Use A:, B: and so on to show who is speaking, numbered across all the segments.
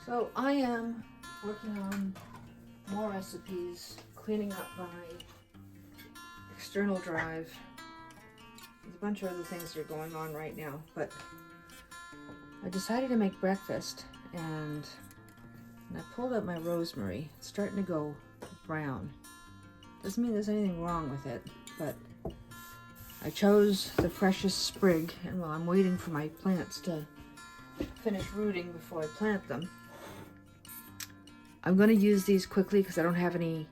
A: So I am working on more recipes, cleaning up my external drive. There's a bunch of other things that are going on right now, but I decided to make breakfast and I pulled out my rosemary. It's starting to go brown. Doesn't mean there's anything wrong with it, but I chose the freshest sprig, and while I'm waiting for my plants to finish rooting before I plant them, I'm going to use these quickly because I don't have any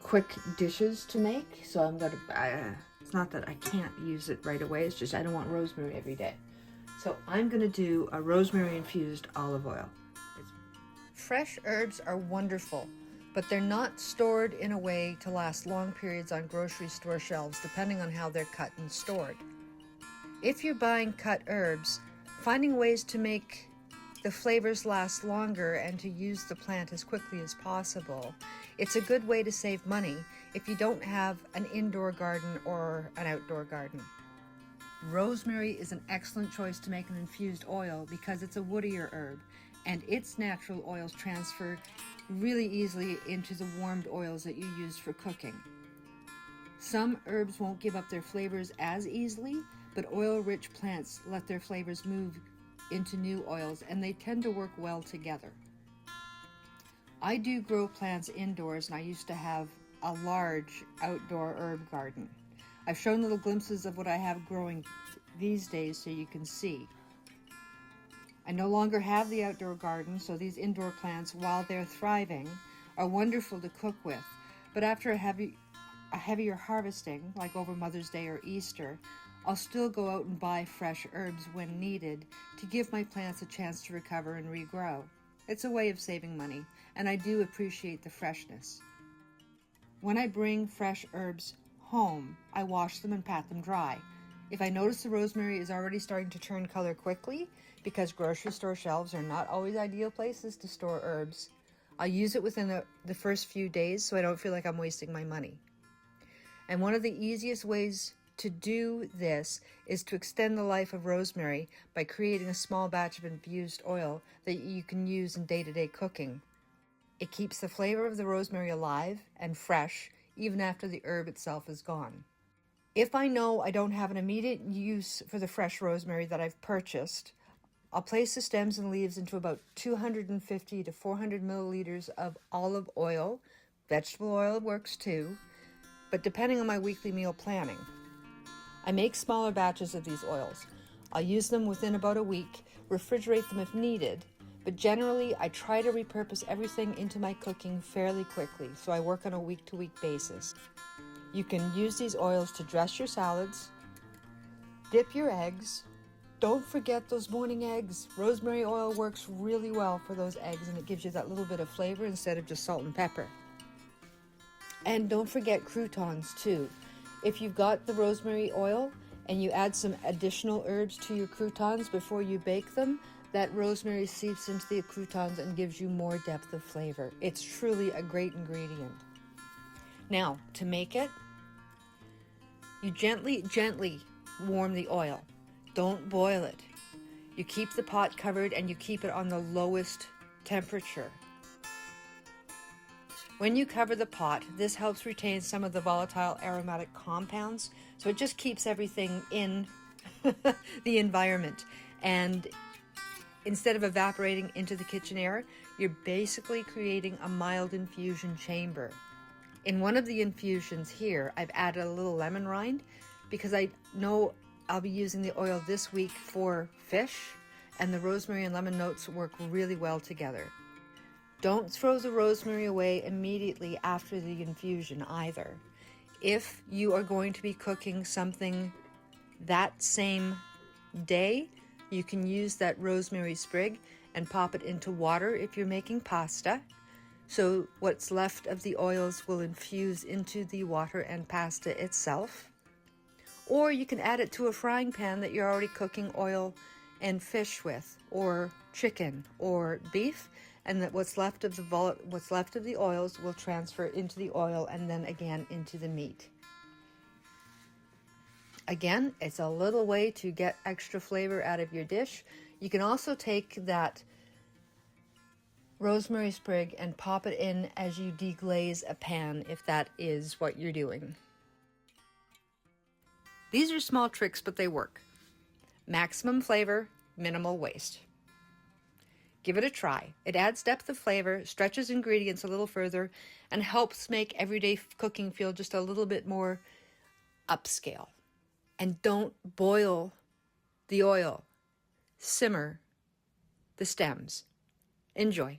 A: quick dishes to make. So I'm going to, it's not that I can't use it right away, it's just I don't want rosemary every day. So I'm going to do a rosemary infused olive oil.
B: Fresh herbs are wonderful, but they're not stored in a way to last long periods on grocery store shelves, depending on how they're cut and stored. If you're buying cut herbs, finding ways to make the flavors last longer and to use the plant as quickly as possible, it's a good way to save money if you don't have an indoor garden or an outdoor garden. Rosemary is an excellent choice to make an infused oil because it's a woodier herb and its natural oils transfer really easily into the warmed oils that you use for cooking. Some herbs won't give up their flavors as easily, but oil-rich plants let their flavors move into new oils, and they tend to work well together. I do grow plants indoors, and I used to have a large outdoor herb garden. I've shown little glimpses of what I have growing these days so you can see. I no longer have the outdoor garden, so these indoor plants, while they're thriving, are wonderful to cook with. But after a heavier harvesting, like over Mother's Day or Easter, I'll still go out and buy fresh herbs when needed to give my plants a chance to recover and regrow. It's a way of saving money, and I do appreciate the freshness. When I bring fresh herbs home, I wash them and pat them dry. If I notice the rosemary is already starting to turn color quickly, because grocery store shelves are not always ideal places to store herbs, I'll use it within the first few days so I don't feel like I'm wasting my money. And one of the easiest ways to do this is to extend the life of rosemary by creating a small batch of infused oil that you can use in day-to-day cooking. It keeps the flavor of the rosemary alive and fresh even after the herb itself is gone. If I know I don't have an immediate use for the fresh rosemary that I've purchased, I'll place the stems and leaves into about 250 to 400 milliliters of olive oil. Vegetable oil works too, but depending on my weekly meal planning. I make smaller batches of these oils. I'll use them within about a week, refrigerate them if needed, but generally I try to repurpose everything into my cooking fairly quickly, so I work on a week-to-week basis. You can use these oils to dress your salads, dip your eggs. Don't forget those morning eggs. Rosemary oil works really well for those eggs, and it gives you that little bit of flavor instead of just salt and pepper. And don't forget croutons too. If you've got the rosemary oil and you add some additional herbs to your croutons before you bake them, that rosemary seeps into the croutons and gives you more depth of flavor. It's truly a great ingredient. Now, to make it, you gently warm the oil. Don't boil it. You keep the pot covered and you keep it on the lowest temperature. When you cover the pot, this helps retain some of the volatile aromatic compounds, so it just keeps everything in the environment. And instead of evaporating into the kitchen air, you're basically creating a mild infusion chamber. In one of the infusions here, I've added a little lemon rind because I know I'll be using the oil this week for fish, and the rosemary and lemon notes work really well together. Don't throw the rosemary away immediately after the infusion either. If you are going to be cooking something that same day, you can use that rosemary sprig and pop it into water if you're making pasta. So what's left of the oils will infuse into the water and pasta itself. Or you can add it to a frying pan that you're already cooking oil and fish with, or chicken or beef, and that what's left of the oils will transfer into the oil and then again into the meat. Again, it's a little way to get extra flavor out of your dish. You can also take that rosemary sprig and pop it in as you deglaze a pan, if that is what you're doing. These are small tricks, but they work. Maximum flavor, minimal waste. Give it a try. It adds depth of flavor, stretches ingredients a little further, and helps make everyday cooking feel just a little bit more upscale. And don't boil the oil. Simmer the stems. Enjoy.